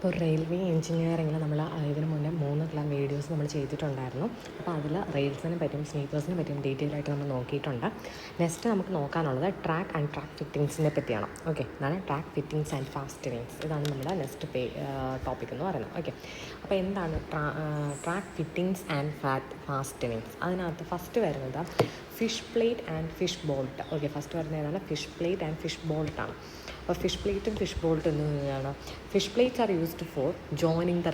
ഇപ്പോൾ റെയിൽവേ എഞ്ചിനീയറിങ്ങിൽ നമ്മൾ ഇതിന് മുന്നേ 3 വീഡിയോസ് നമ്മൾ ചെയ്തിട്ടുണ്ടായിരുന്നു. അപ്പോൾ അതിൽ റെയിൽസിനെ പറ്റിയും സ്ലീപ്പേഴ്സിനെ പറ്റിയും ഡീറ്റെയിൽ ആയിട്ട് നമ്മൾ നോക്കിയിട്ടുണ്ട്. നെക്സ്റ്റ് നമുക്ക് നോക്കാനുള്ളത് ട്രാക്ക് ആൻഡ് ട്രാക്ക് ഫിറ്റിങ്സിനെ പറ്റിയാണ്. ഓക്കെ, ഇതാണ് ട്രാക്ക് ഫിറ്റിങ്സ് ആൻഡ് ഫാസ്റ്റനിങ്സ്. ഇതാണ് നമ്മുടെ നെക്സ്റ്റ് ടോപ്പിക് എന്ന് പറയുന്നത്. ഓക്കെ, അപ്പോൾ എന്താണ് ട്രാക്ക് ഫിറ്റിങ്സ് ആൻഡ് ഫാസ്റ്റനിങ്സ്? അതിനകത്ത് ഫസ്റ്റ് വരുന്നത് fish plate and fish bolt. Okay, first വരുന്നത് ഏതാണ്? ഫിഷ് പ്ലേറ്റ് ആൻഡ് ഫിഷ് ബോൾട്ടാണ്. അപ്പോൾ ഫിഷ് പ്ലേറ്റും ഫിഷ് ബോൾട്ടും എന്ന് പറഞ്ഞാൽ fish plates are used for joining the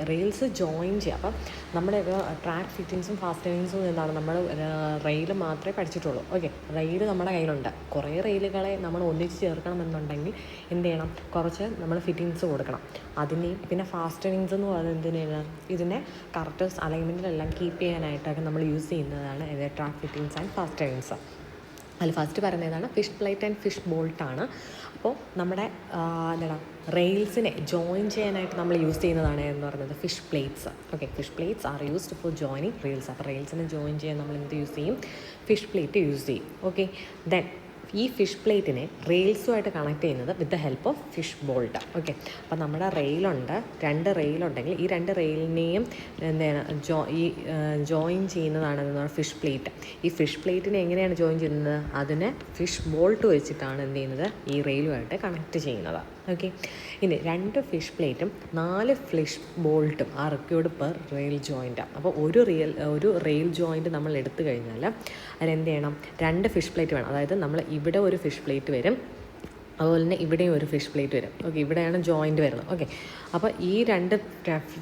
rails join ചെയ്യുക. അപ്പം നമ്മുടെ ട്രാക്ക് ഫിറ്റിങ്സും ഫാസ്റ്റനിങ്സും എന്താണ്, നമ്മൾ റെയിൽ മാത്രമേ പഠിച്ചിട്ടുള്ളൂ. ഓക്കെ, റെയിൽ നമ്മുടെ കയ്യിലുണ്ട്. കുറേ റെയിലുകളെ നമ്മൾ ഒന്നിച്ച് ചേർക്കണമെന്നുണ്ടെങ്കിൽ എന്ത് ചെയ്യണം? കുറച്ച് നമ്മൾ ഫിറ്റിങ്സ് കൊടുക്കണം. അതിനെയും പിന്നെ ഫാസ്റ്റനിങ്സ് എന്ന് പറയുന്നത് എന്തിനാണ്? ഇതിനെ കറക്റ്റ് അലൈൻമെൻറ്റിലെല്ലാം കീപ്പ് ചെയ്യാനായിട്ടൊക്കെ നമ്മൾ യൂസ് ചെയ്യുന്നതാണ് ഇത് ട്രാക്ക് ഫിറ്റിങ്സ് ആൻഡ് ഫാസ്റ്റനിങ്സ്. അതിൽ ഫസ്റ്റ് പറയുന്നതാണ് ഫിഷ് പ്ലേറ്റ് ആൻഡ് ഫിഷ് ബോൾട്ടാണ്. അപ്പോൾ നമ്മുടെ എന്താണ് റെയിൽസിനെ ജോയിൻ ചെയ്യാനായിട്ട് നമ്മൾ യൂസ് ചെയ്യുന്നതാണ് എന്ന് പറയുന്നത് fish plates. Okay, fish plates are used for joining rails. അപ്പോൾ റെയിൽസിനെ ജോയിൻ ചെയ്യാൻ നമ്മൾ എന്ത് യൂസ് ചെയ്യും? ഫിഷ് പ്ലേറ്റ് യൂസ് ചെയ്യും. ഓക്കെ, ദെൻ ഈ ഫിഷ് പ്ലേറ്റിനെ റെയിൽസുമായിട്ട് കണക്ട് ചെയ്യുന്നത് വിത്ത് the help of fish bolt. Okay, അപ്പോൾ നമ്മുടെ റെയിലുണ്ട്, 2 റെയിലുണ്ടെങ്കിൽ ഈ 2 റെയിലിനെയും എന്താണ് ജോയിൻ ചെയ്യുന്നതാണ് ഫിഷ് പ്ലേറ്റ്. ഈ ഫിഷ് പ്ലേറ്റിനെ എങ്ങനെയാണ് ജോയിൻ ചെയ്യുന്നത്? അതിനെ ഫിഷ് ബോൾട്ട് വെച്ചിട്ടാണ് എന്ത് ചെയ്യുന്നത്? ഈ റെയിലുമായിട്ട് കണക്ട് ചെയ്യുന്നത്. ഓക്കെ, ഇനി 2 ഫിഷ് പ്ലേറ്റും 4 ഫിഷ് ബോൾട്ടും ആ റിക്വേർഡ് പെർ റെയിൽ ജോയിൻ്റ്. അപ്പോൾ ഒരു റെയിൽ ജോയിൻറ്റ് നമ്മൾ എടുത്തു കഴിഞ്ഞാൽ അതിനെന്ത് ചെയ്യണം? 2 ഫിഷ് പ്ലേറ്റ് വേണം. അതായത് നമ്മൾ ഇവിടെ ഒരു ഫിഷ് പ്ലേറ്റ് വരും, അതുപോലെ തന്നെ ഇവിടെയും ഒരു ഫിഷ് പ്ലേറ്റ് വരും. ഓക്കെ, ഇവിടെയാണ് ജോയിൻറ്റ് വരുന്നത്. ഓക്കെ, അപ്പോൾ ഈ 2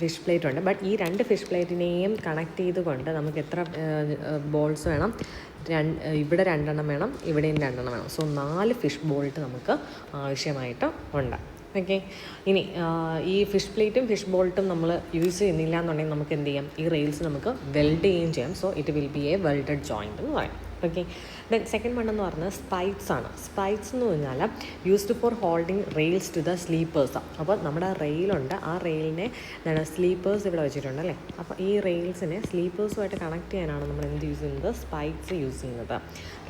ഫിഷ് പ്ലേറ്റ് ഉണ്ട്. ബട്ട് ഈ 2 ഫിഷ് പ്ലേറ്റിനെയും കണക്ട് ചെയ്തുകൊണ്ട് നമുക്ക് എത്ര ബോൾസ് വേണം? ഇവിടെ 2 വേണം, ഇവിടെയും 2 വേണം. സോ 4 ഫിഷ് ബോൾട്ട് നമുക്ക് ആവശ്യമായിട്ട് ഉണ്ട്. ഓക്കെ, ഇനി ഈ ഫിഷ് പ്ലേറ്റും ഫിഷ് ബോൾട്ടും നമ്മൾ യൂസ് ചെയ്യുന്നില്ല എന്നുണ്ടെങ്കിൽ നമുക്ക് എന്ത് ചെയ്യാം? ഈ റെയിൽസ് നമുക്ക് വെൽഡ് ചെയ്യുകയും ചെയ്യാം. So it will B A welded joint എന്ന് പറയും. ഓക്കെ, ദെൻ സെക്കൻഡ് വൺ എന്ന് പറഞ്ഞാൽ സ്പൈക്സ് ആണ്. സ്പൈക്സ് എന്ന് പറഞ്ഞാൽ used for holding rails to the sleepers. അപ്പോൾ നമ്മുടെ റെയിലുണ്ട്, ആ റെയിലിനെ എന്താണ് സ്ലീപ്പേഴ്സ് ഇവിടെ വെച്ചിട്ടുണ്ട് അല്ലേ? അപ്പോൾ ഈ റെയിൽസിനെ സ്ലീപ്പേഴ്സുമായിട്ട് കണക്ട് ചെയ്യാനാണ് നമ്മൾ എന്ത് യൂസ് ചെയ്യുന്നത്? സ്പൈക്സ് യൂസ് ചെയ്യുന്നത്.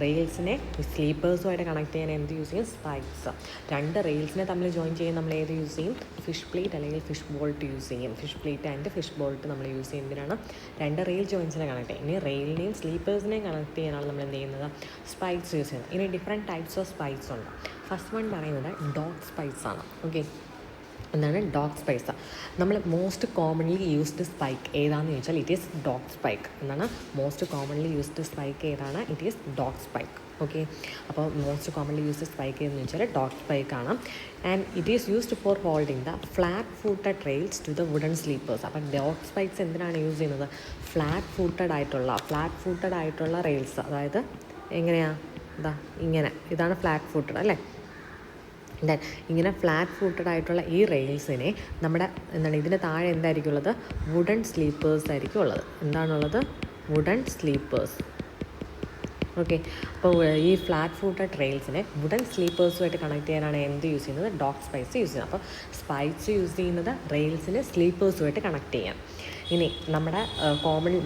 റെയിൽസിനെ സ്ലീപ്പേഴ്സുമായിട്ട് കണക്ട് ചെയ്യാൻ എന്ത് യൂസ് ചെയ്യും? സ്പൈക്സ്. 2 റെയിൽസിനെ തമ്മിൽ ജോയിൻ ചെയ്യാൻ നമ്മൾ ഏത് യൂസ് ചെയ്യും? ഫിഷ് പ്ലേറ്റ് അല്ലെങ്കിൽ ഫിഷ് ബോൾട്ട് യൂസ് ചെയ്യും. Fish plate and fish bolt നമ്മൾ യൂസ് ചെയ്യുന്നതിനാണ് 2 റെയിൽ ജോയിൻസിനെ കണക്ട് ചെയ്യും. ഇനി റെയിലിനെയും സ്ലീപ്പേഴ്സിനെയും കണക്ട് ചെയ്യാനാണ് നമ്മൾ എന്ത് ചെയ്യുന്നത്? സ്പൈക്സ് യൂസ് ചെയ്യുന്നത്. ഇനി ഡിഫറെൻറ്റ് ടൈപ്സ് ഓഫ് സ്പൈക്സ് ഉണ്ട്. ഫസ്റ്റ് വൺ പറയുന്നത് ഡോഗ് സ്പൈക്സ് ആണ്. ഓക്കെ, എന്താണ് ഡോഗ് സ്പൈസ്? നമ്മൾ മോസ്റ്റ് കോമൺലി യൂസ്ഡ് സ്പൈക്ക് ഏതാണെന്ന് ചോദിച്ചാൽ ഇറ്റ് ഈസ് ഡോഗ് സ്പൈക്ക്. എന്താണ് മോസ്റ്റ് കോമൺലി യൂസ്ഡ് സ്പൈക്ക് ഏതാണ്? It is dog spike. Okay, അപ്പോൾ മോസ്റ്റ് കോമൺലി യൂസ്ഡ് സ്പൈക്ക് എന്ന് വെച്ചാൽ ഡോഗ് സ്പൈക്ക് ആണ്. And it is used for holding the flat footed rails to the wooden sleepers. അപ്പം dog spikes എന്തിനാണ് use ചെയ്യുന്നത്? Flat footed ആയിട്ടുള്ള rails. അതായത് എങ്ങനെയാണ്? ഇതാണ് ഫ്ലാറ്റ് ഫൂട്ടഡ് അല്ലേ? ദെൻ ഇങ്ങനെ ഫ്ലാറ്റ് ഫൂട്ടഡ് ആയിട്ടുള്ള ഈ റെയിൽസിനെ നമ്മുടെ ഇതിന് താഴെ എന്തായിരിക്കും ഉള്ളത്? വുഡൻ സ്ലീപ്പേഴ്സ് ആയിരിക്കും ഉള്ളത്. എന്താണുള്ളത്? Wooden sleepers. ഓക്കെ, അപ്പോൾ ഈ ഫ്ലാറ്റ് ഫൂട്ടഡ് റെയിൽസിനെ വുഡൻ സ്ലീപ്പേഴ്സുമായിട്ട് കണക്ട് ചെയ്യാനാണ് എന്ത് യൂസ് ചെയ്യുന്നത്? ഡോഗ് സ്പൈസ് യൂസ് ചെയ്യുന്നത്. അപ്പോൾ സ്പൈക്സ് യൂസ് ചെയ്യുന്നത് റെയിൽസിനെ സ്ലീപ്പേഴ്സുമായിട്ട് കണക്ട് ചെയ്യാം. ഇനി നമ്മുടെ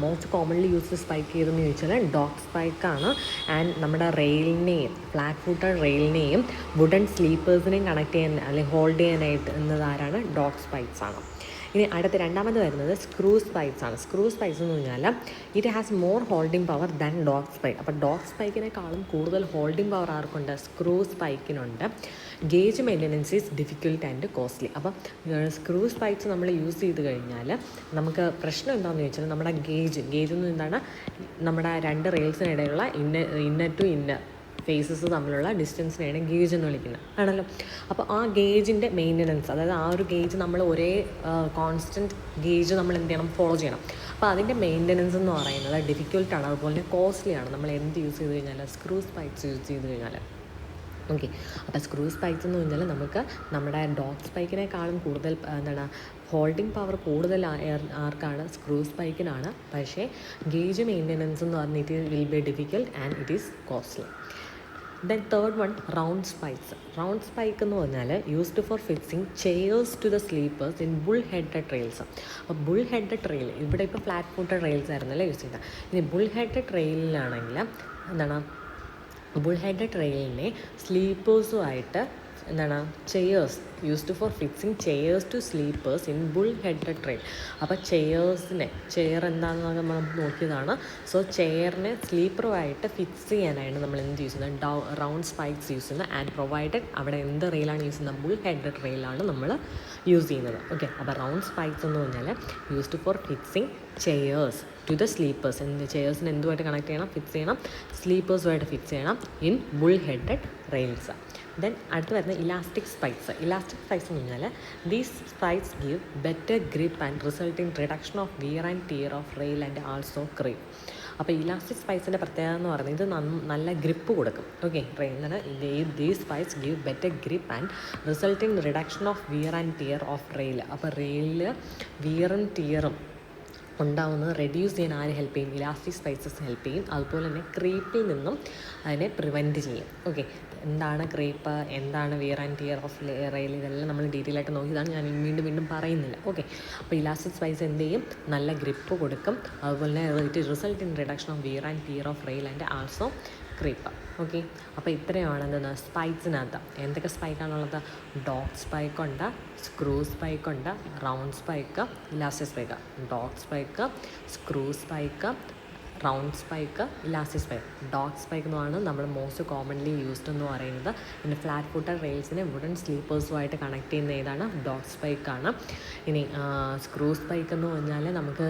മോസ്റ്റ് കോമൺലി യൂസ്ഡ് സ്പൈക്ക് ചെയ്തെന്ന് ചോദിച്ചാൽ ഡോഗ് സ്പൈക്കാണ്. ആൻഡ് നമ്മുടെ റെയിലിനെയും ഫ്ലാറ്റ് ഫൂട്ടഡ് റെയിലിനെയും വുഡൻ സ്ലീപ്പേഴ്സിനെയും കണക്ട് ചെയ്യാൻ അല്ലെങ്കിൽ ഹോൾഡ് ചെയ്യാനായിട്ട് എന്നതാരാണ്? ഡോഗ് സ്പൈക്സ് ആണ്. ഇനി രണ്ടാമത് വരുന്നത് സ്ക്രൂ സ്പൈക്സ് ആണ്. സ്ക്രൂ സ്പൈക്സ് എന്ന് പറഞ്ഞാൽ it has more holding power than dog spike. അപ്പോൾ ഡോഗ് സ്പൈക്കിനേക്കാളും കൂടുതൽ ഹോൾഡിംഗ് പവർ ആർക്കുണ്ട്? സ്ക്രൂ സ്പൈക്കിനുണ്ട്. Gauge maintenance is difficult and costly. അപ്പം സ്ക്രൂ സ്പൈക്സ് നമ്മൾ യൂസ് ചെയ്ത് കഴിഞ്ഞാൽ നമുക്ക് പ്രശ്നം എന്താണെന്ന് ചോദിച്ചാൽ നമ്മുടെ ഗേജ് എന്ന് എന്താണ്? നമ്മുടെ 2 റെയിൽസിനിടയിലുള്ള ഇന്നർ ടു ഇന്നർ ഫേസസ് തമ്മിലുള്ള ഡിസ്റ്റൻസിനെയാണ് ഗേജ് എന്ന് വിളിക്കുന്നത് ആണല്ലോ. അപ്പോൾ ആ ഗേജിൻ്റെ മെയിൻ്റനൻസ്, അതായത് ആ ഒരു ഗേജ് നമ്മൾ ഒരേ കോൺസ്റ്റൻറ്റ് ഗേജ് നമ്മൾ എന്ത് ചെയ്യണം? ഫോളോ ചെയ്യണം. അപ്പോൾ അതിൻ്റെ മെയിൻ്റനൻസ് എന്ന് പറയുന്നത് ഡിഫിക്കൽട്ടാണ്, അതുപോലെ തന്നെ കോസ്റ്റ്ലിയാണ്. നമ്മൾ എന്ത് യൂസ് ചെയ്ത് കഴിഞ്ഞാൽ? സ്ക്രൂ സ്പൈക്സ് യൂസ് ചെയ്ത് കഴിഞ്ഞാൽ. ഓക്കെ, അപ്പോൾ സ്ക്രൂ സ്പൈക്സ് എന്ന് പറഞ്ഞാൽ നമുക്ക് നമ്മുടെ ഡോഗ് സ്പൈക്കിനേക്കാളും കൂടുതൽ ഹോൾഡിംഗ് പവർ കൂടുതൽ ആർക്കാണ്? സ്ക്രൂ സ്പൈക്കിനാണ്. പക്ഷേ ഗേജ് മെയിൻ്റനൻസ് എന്ന് പറഞ്ഞാൽ it will be difficult and it is costly. Then third one round spikes. Round spike എന്ന് പറഞ്ഞാൽ used for fixing chairs to the sleepers in bull headed rails. അപ്പോൾ bull headed rail ഇവിടെ ഇപ്പോൾ flat footed rails ആയിരുന്നല്ലേ use ചെയ്തത്. ഇനി bull headed റെയിലിലാണെങ്കിൽ bull headed റെയിലിനെ സ്ലീപ്പേഴ്സുമായിട്ട് എന്താണ് chairs used for fixing chairs to sleepers in bull headed train. അപ്പോൾ ചെയർ എന്താണെന്ന് നമ്മൾ നോക്കിയതാണ്. സോ ചെയറിനെ സ്ലീപ്പറുമായിട്ട് ഫിക്സ് ചെയ്യാനായിട്ട് നമ്മൾ എന്ത് യൂസ് ചെയ്യുന്നത്, റൗണ്ട് സ്പൈക്സ് യൂസ് ചെയ്യുന്നത്. ആൻഡ് പ്രൊവൈഡഡ് അവിടെ എന്ത് റെയിലാണ് യൂസ് ചെയ്യുന്നത്, ബുൾ ഹെഡഡ് റെയിലാണ് നമ്മൾ യൂസ് ചെയ്യുന്നത്. ഓക്കെ, അപ്പോൾ റൗണ്ട് സ്പൈക്സ് എന്ന് പറഞ്ഞാൽ used for fixing chairs to the sleepers. ചെയേഴ്സിന് എന്തുമായിട്ട് കണക്ട് ചെയ്യണം, ഫിക്സ് ചെയ്യണം, സ്ലീപ്പേഴ്സുമായിട്ട് ഫിക്സ് ചെയ്യണം in bull headed rails. Then അടുത്ത് വരുന്ന ഇലാസ്റ്റിക് സ്പൈക്സ്. ഇലാസ്റ്റിക് സ്പൈക്സ് എന്ന് പറഞ്ഞാൽ these spikes give better grip and result in reduction of wear and tear of rail and also creep. അപ്പോൾ ഇലാസ്റ്റിക് സ്പൈസിൻ്റെ പ്രത്യേകത എന്ന് പറയുന്നത് ഇത് നല്ല ഗ്രിപ്പ് കൊടുക്കും. ഓക്കെ, റെയിലിന് these spikes give better grip and result in reduction of wear and tear of rail. അപ്പോൾ റെയിലിൽ വിയറും ടിയറും ഉണ്ടാവുന്നത് റെഡ്യൂസ് ചെയ്യാൻ ആര് ഹെൽപ്പ് ചെയ്യും, ഇലാസ്റ്റിക് സ്പൈസസ് ഹെൽപ്പ് ചെയ്യും. അതുപോലെ തന്നെ ക്രീപ്പിൽ നിന്നും അതിനെ പ്രിവെൻറ്റ് ചെയ്യും. ഓക്കെ, എന്താണ് ക്രീപ്പ്, എന്താണ് wear and tear of rail, ഇതെല്ലാം നമ്മൾ ഡീറ്റെയിൽ ആയിട്ട് നോക്കിയതാണ്, ഞാൻ വീണ്ടും പറയുന്നില്ല. ഓക്കെ, അപ്പോൾ ഇലാസ്റ്റിക് സ്പൈസ് എന്ത് ചെയ്യും, നല്ല ഗ്രിപ്പ് കൊടുക്കും. അതുപോലെ തന്നെ it result in reduction of wear and tear of rail and also creep. Okay, അപ്പോൾ ഇത്രയാണ് എന്താണ് സ്പൈക്സിനകത്ത്. എന്തൊക്കെ സ്പൈക്കാണുള്ളത്, ഡോട്ട് സ്പൈക്കുണ്ട്, സ്ക്രൂ സ്പൈക്കുണ്ട്, round spike, elastic spike. Dot spike, screw spike, round spike, elastic spike. Dot spike എന്നാണ് നമ്മൾ മോസ്റ്റ് കോമൺലി യൂസ്ഡ് എന്ന് പറയുന്നത്. പിന്നെ ഫ്ലാറ്റ് ഫുട്ടഡ് റെയിൽസിനെ വുഡൻ സ്ലീപ്പേഴ്സുമായിട്ട് കണക്ട് ചെയ്യുന്ന ഏതാണ്, ഡോട്ട് സ്പൈക്കാണ്. ഇനി സ്ക്രൂ സ്പൈക്ക് എന്ന് പറഞ്ഞാൽ നമുക്ക്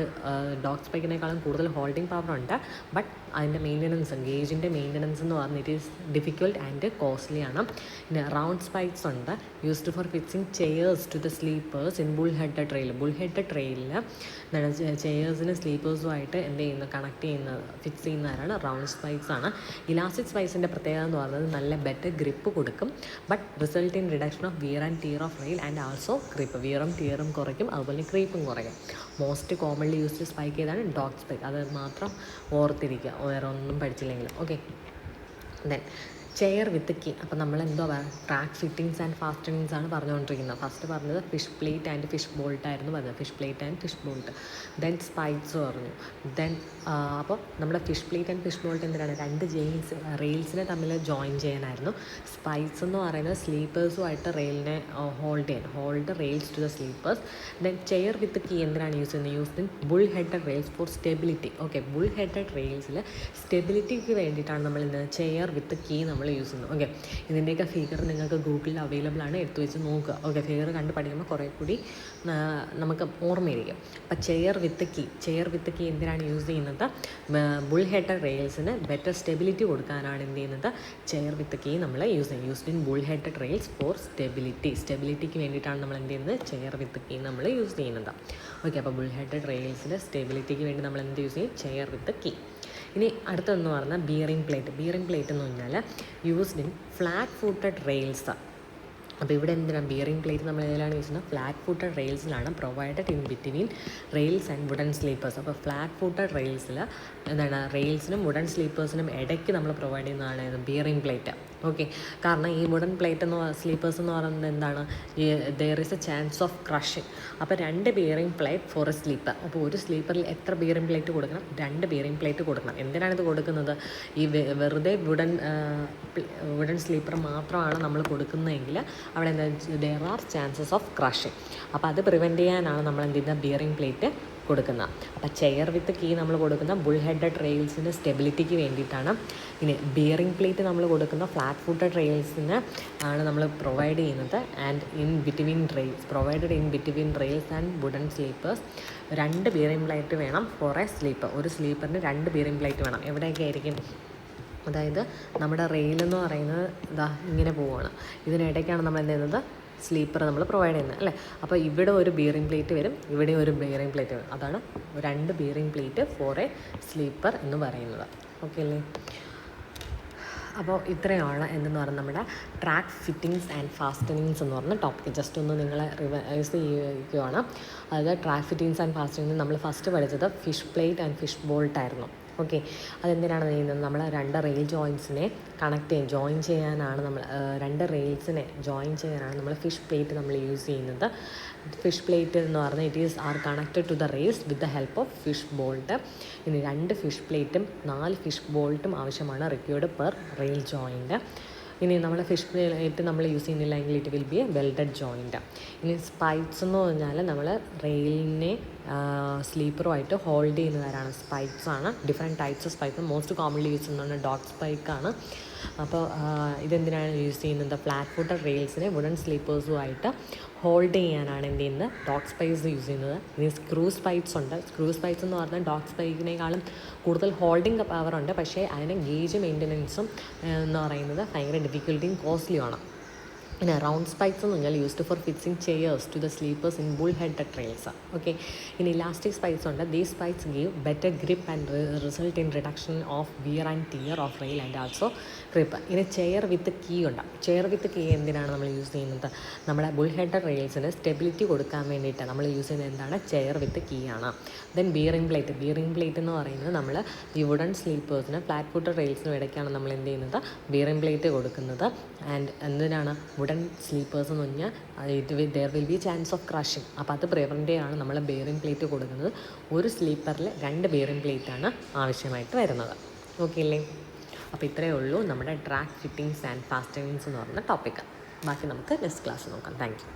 ഡോട്ട് സ്പൈക്കിനേക്കാളും കൂടുതൽ ഹോൾഡിംഗ് പവർ ഉണ്ട്. ബട്ട് അതിൻ്റെ മെയിൻ്റനൻസ്, ഗേജിൻ്റെ മെയിൻ്റനൻസ് എന്ന് പറഞ്ഞാൽ it is difficult and costly ആണ്. പിന്നെ റൗണ്ട് സ്പൈക്സ് ഉണ്ട്, used for fixing chairs to the sleepers in bull headed rail. Bull headed ട്രെയിലിൽ എന്താണ് ചെയേഴ്സിന് സ്ലീപ്പേഴ്സുമായിട്ട് എന്ത് ചെയ്യുന്നത്, കണക്ട് ചെയ്യുന്നത്, ഫിക്സ് ചെയ്യുന്നവരാണ് റൗണ്ട് സ്പൈക്സ് ആണ്. ഇലാസ്റ്റിക് സ്പൈസിൻ്റെ പ്രത്യേകത എന്ന് പറയുന്നത് നല്ല ബെറ്റർ ഗ്രിപ്പ് കൊടുക്കും. But result in reduction of wear and tear of rail and also creep. വിയറും ടിയറും കുറയ്ക്കും, അതുപോലെ ക്രീപ്പും കുറയ്ക്കും. മോസ്റ്റ് കോമൺലി യൂസ്ഡ് സ്പൈക്ക് ഏതാണ്, ഡോട്ട് സ്പൈക്ക്. അത് മാത്രം ഓർത്തിരിക്കുക, വേറെ ഒന്നും പഠിച്ചില്ലെങ്കിലും. Okay, then chair with key. അപ്പോൾ നമ്മൾ എന്തോ ട്രാക്ക് ഫിറ്റിങ്സ് ആൻഡ് ഫാസ്റ്റനിങ്സ് ആണ് പറഞ്ഞുകൊണ്ടിരിക്കുന്നത്. ഫസ്റ്റ് പറഞ്ഞത് fish plate and fish bolt ആയിരുന്നു പറഞ്ഞത്, fish plate and fish bolt. Then spikes പറഞ്ഞു. ദെൻ അപ്പോൾ നമ്മുടെ fish plate and fish bolt എന്തിനാണ്, രണ്ട് റെയിൽസിനെ തമ്മിൽ ജോയിൻ ചെയ്യാനായിരുന്നു. സ്പൈക്സ് എന്ന് പറയുന്നത് സ്ലീപ്പേഴ്സുമായിട്ട് റെയിലിനെ hold rails to the sleepers. Then chair with key എന്തിനാണ് യൂസ് ചെയ്യുന്നത്, use in bull headed rails for stability. Okay, bull headed റെയിൽസിൽ സ്റ്റെബിലിറ്റിക്ക് വേണ്ടിയിട്ടാണ് നമ്മൾ ഇന്ന് ചെയർ വിത്ത് കീ നമ്മൾ യൂസ് ചെയ്യുന്നത്. ഓക്കെ, ഇതിൻ്റെയൊക്കെ ഫിഗർ നിങ്ങൾക്ക് ഗൂഗിളിൽ അവൈലബിൾ ആണ്, എടുത്തു വെച്ച് നോക്കുക. ഓക്കെ, ഫിഗർ കണ്ട് പഠിക്കുമ്പോൾ കുറേ കൂടി നമുക്ക് ഓർമ്മയിരിക്കും. അപ്പോൾ ചെയർ വിത്ത് കീ എന്തിനാണ് യൂസ് ചെയ്യുന്നത്, ബുൾ ഹെഡഡ് റെയിൽസിന് ബെറ്റർ സ്റ്റെബിലിറ്റി കൊടുക്കാനാണ് എന്ത് ചെയ്യുന്നത്, ചെയർ വിത്ത് കീ നമ്മൾ used in bull headed rails for സ്റ്റെബിലിറ്റിക്ക് വേണ്ടിയിട്ടാണ് നമ്മൾ എന്ത് ചെയ്യുന്നത്, ചെയർ വിത്ത് കീ നമ്മൾ യൂസ് ചെയ്യുന്നത്. ഓക്കെ, അപ്പോൾ ബുൾ ഹെഡഡ് റെയിൽസിൽ സ്റ്റെബിലിറ്റിക്ക് വേണ്ടി നമ്മൾ എന്ത് യൂസ് ചെയ്യും, ചെയർ വിത്ത് കീ. ഇനി അടുത്തതെന്ന് പറഞ്ഞാൽ ബിയറിംഗ് പ്ലേറ്റ് എന്ന് പറഞ്ഞാൽ used in flat footed rails. അപ്പോൾ ഇവിടെ എന്തിനാണ് ബിയറിംഗ് പ്ലേറ്റ് നമ്മൾ ഏതിലാണ് യൂസ് ചെയ്യുന്നത്, ഫ്ലാറ്റ് ഫുട്ടഡ് റെയിൽസിലാണ്, provided in between rails and wooden sleepers. അപ്പോൾ ഫ്ലാറ്റ് ഫുട്ടഡ് റെയിൽസിൽ എന്താണ്, റെയിൽസിനും വുഡൻ സ്ലീപ്പേഴ്സിനും ഇടയ്ക്ക് നമ്മൾ പ്രൊവൈഡ് ചെയ്യുന്നതാണ് ബിയറിംഗ് പ്ലേറ്റ്. ഓക്കെ, കാരണം ഈ വുഡൻ പ്ലേറ്റ് സ്ലീപ്പേഴ്സ് എന്ന് പറയുന്നത് എന്താണ്, there is a chance of crushing. അപ്പോൾ 2 bearing plate for a sleeper. അപ്പോൾ ഒരു സ്ലീപ്പറിൽ എത്ര ബിയറിംഗ് പ്ലേറ്റ് കൊടുക്കണം, 2 ബിയറിംഗ് പ്ലേറ്റ് കൊടുക്കണം. എന്തിനാണ് ഇത് കൊടുക്കുന്നത്, ഈ വെറുതെ വുഡൻ സ്ലീപ്പർ മാത്രമാണ് നമ്മൾ കൊടുക്കുന്നതെങ്കിൽ അവിടെ എന്താ, there are chances of crushing. അപ്പോൾ അത് പ്രിവെൻറ്റ് ചെയ്യാനാണ് നമ്മൾ എന്ത് ചെയ്യുന്നത്, ബിയറിംഗ് പ്ലേറ്റ് കൊടുക്കുന്ന. അപ്പോൾ ചെയർ വിത്ത് കീ നമ്മൾ കൊടുക്കുന്ന ബുൾ ഹെഡഡ് റെയിൽസിന് സ്റ്റെബിലിറ്റിക്ക് വേണ്ടിയിട്ടാണ്. ഇനി ബിയറിംഗ് പ്ലേറ്റ് നമ്മൾ കൊടുക്കുന്ന ഫ്ലാറ്റ് ഫുട്ടഡ് റെയിൽസിന് ആണ് നമ്മൾ പ്രൊവൈഡ് ചെയ്യുന്നത്. And provided in between rails and wooden sleepers. 2 bearing plate വേണം ഫോർ എ സ്ലീപ്പർ. ഒരു സ്ലീപ്പറിന് 2 ബിയറിംഗ് പ്ലേറ്റ് വേണം. എവിടെയൊക്കെ ആയിരിക്കും, അതായത് നമ്മുടെ റെയിലെന്ന് പറയുന്നത് ഇതാ ഇങ്ങനെ പോവുകയാണ്, ഇതിനിടയ്ക്കാണ് നമ്മൾ എന്ത് ചെയ്യുന്നത്, സ്ലീപ്പർ നമ്മൾ പ്രൊവൈഡ് ചെയ്യുന്നത് അല്ലേ. അപ്പോൾ ഇവിടെ ഒരു ബിയറിംഗ് പ്ലേറ്റ് വരും, ഇവിടെ ഒരു ബിയറിംഗ് പ്ലേറ്റ് വരും. അതാണ് 2 bearing plate for a sleeper എന്ന് പറയുന്നത്. ഓക്കെ അല്ലേ. അപ്പോൾ ഇത്രയാണ് എന്തെന്ന് പറയുന്നത് നമ്മുടെ ട്രാക്ക് ഫിറ്റിങ്സ് ആൻഡ് ഫാസ്റ്റനിങ്സ് എന്ന് പറഞ്ഞ ടോപ്പിക്ക്. ജസ്റ്റ് ഒന്ന് നിങ്ങളെ റിവൈസ് ചെയ്യുകയാണ്. അതായത് ട്രാക്ക് ഫിറ്റിങ്സ് ആൻഡ് ഫാസ്റ്റനിങ് നമ്മൾ ഫസ്റ്റ് പഠിച്ചത് fish plate and fish bolt ആയിരുന്നു. ഓക്കെ, അതെന്തിനാണ് ചെയ്യുന്നത്, നമ്മൾ 2 റെയിൽ ജോയിൻസിനെ ജോയിൻ ചെയ്യാനാണ് നമ്മൾ 2 റെയിൽസിനെ ജോയിൻ ചെയ്യാനാണ് നമ്മൾ ഫിഷ് പ്ലേറ്റ് നമ്മൾ യൂസ് ചെയ്യുന്നത്. ഫിഷ് പ്ലേറ്റ് എന്ന് പറഞ്ഞാൽ it is are connected to the rails with the help of fish bolt. ഇനി 2 ഫിഷ് പ്ലേറ്റും 4 ഫിഷ് ബോൾട്ടും ആവശ്യമാണ്, റിക്വയർഡ് പെർ റെയിൽ ജോയിൻറ്റ്. ഇനി നമ്മൾ ഫിഷ് പ്ലേറ്റ് നമ്മൾ യൂസ് ചെയ്യുന്നില്ലെങ്കിൽ it will B A welded joint. ഇനി സ്പൈക്സ് എന്ന് പറഞ്ഞാൽ നമ്മൾ റെയിലിനെ സ്ലീപ്പറുമായിട്ട് ഹോൾഡ് ചെയ്യുന്നവരാണ് സ്പൈക്സ് ആണ്. Different types of spikes most commonly use ചെയ്യുന്നത് ഡോഗ് സ്പൈക്കാണ്. അപ്പോൾ ഇതെന്തിനാണ് യൂസ് ചെയ്യുന്നത്? ഫ്ലാറ്റ് ഫുട്ടഡ് റെയിൽസിനെ വുഡൻ സ്ലീപ്പേഴ്സുമായിട്ട് ഹോൾഡ് ചെയ്യാനാണ് എന്ത് ചെയ്യുന്നത് ഡോഗ് സ്പൈസ് യൂസ് ചെയ്യുന്നത്. ഇനി സ്ക്രൂ സ്പൈക്സ് ഉണ്ട്. സ്ക്രൂ സ്പൈക്സ് എന്ന് പറഞ്ഞാൽ ഡോഗ് സ്പൈക്കിനേക്കാളും കൂടുതൽ ഹോൾഡിംഗ് പവർ ഉണ്ട്. പക്ഷേ അതിന് ഗേജ് മെയിൻ്റനൻസും എന്ന് പറയുന്നത് ഭയങ്കര ഡിഫിക്കൽട്ടിയും കോസ്റ്റ്ലിയുമാണ്. പിന്നെ റൗണ്ട് സ്പൈക്സ് എന്ന് പറഞ്ഞാൽ used for fixing chairs to the sleepers in bull headed rails. Okay, ഇനി ഇലാസ്റ്റിക് സ്പൈക്സ് ഉണ്ട്. These spikes give better grip and result in reduction of wear and tear of rail and also creep. ഇനി chair with key ഉണ്ട്. Chair with key എന്തിനാണ് നമ്മൾ use ചെയ്യുന്നത്? നമ്മുടെ bull headed റെയിൽസിന് stability കൊടുക്കാൻ വേണ്ടിയിട്ട് നമ്മൾ യൂസ് ചെയ്യുന്നത് എന്താണ്? ചെയർ വിത്ത് കീ ആണ്. Then bearing plate. Bearing plate എന്ന് പറയുന്നത് നമ്മൾ ഈ വുഡൻ സ്ലീപ്പേഴ്സിന് ഫ്ലാറ്റ് ഫുട്ടഡ് റെയിൽസിനും ഇടയ്ക്കാണ് നമ്മൾ എന്ത് ചെയ്യുന്നത് ബിയറിംഗ് പ്ലേറ്റ് കൊടുക്കുന്നത്. ആൻഡ് എന്തിനാണ്? വുഡൻ സ്ലീപ്പേഴ്സ് എന്ന് പറഞ്ഞാൽ there will be chance of crushing. അപ്പോൾ അത് പ്രിവെൻറ്റ് ചെയ്യാനാണ് നമ്മൾ ബിയറിംഗ് പ്ലേറ്റ് കൊടുക്കുന്നത്. ഒരു സ്ലീപ്പറിൽ 2 ബിയറിംഗ് പ്ലേറ്റാണ് ആവശ്യമായിട്ട് വരുന്നത്. ഓക്കെ അല്ലേ? അപ്പോൾ ഇത്രയേ ഉള്ളൂ നമ്മുടെ ട്രാക്ക് ഫിറ്റിങ്സ് ആൻഡ് ഫാസ്റ്റനിങ്സ് എന്ന് പറയുന്ന ടോപ്പിക്ക്. ബാക്കി നമുക്ക് നെക്സ്റ്റ് ക്ലാസ് നോക്കാം. Thank you.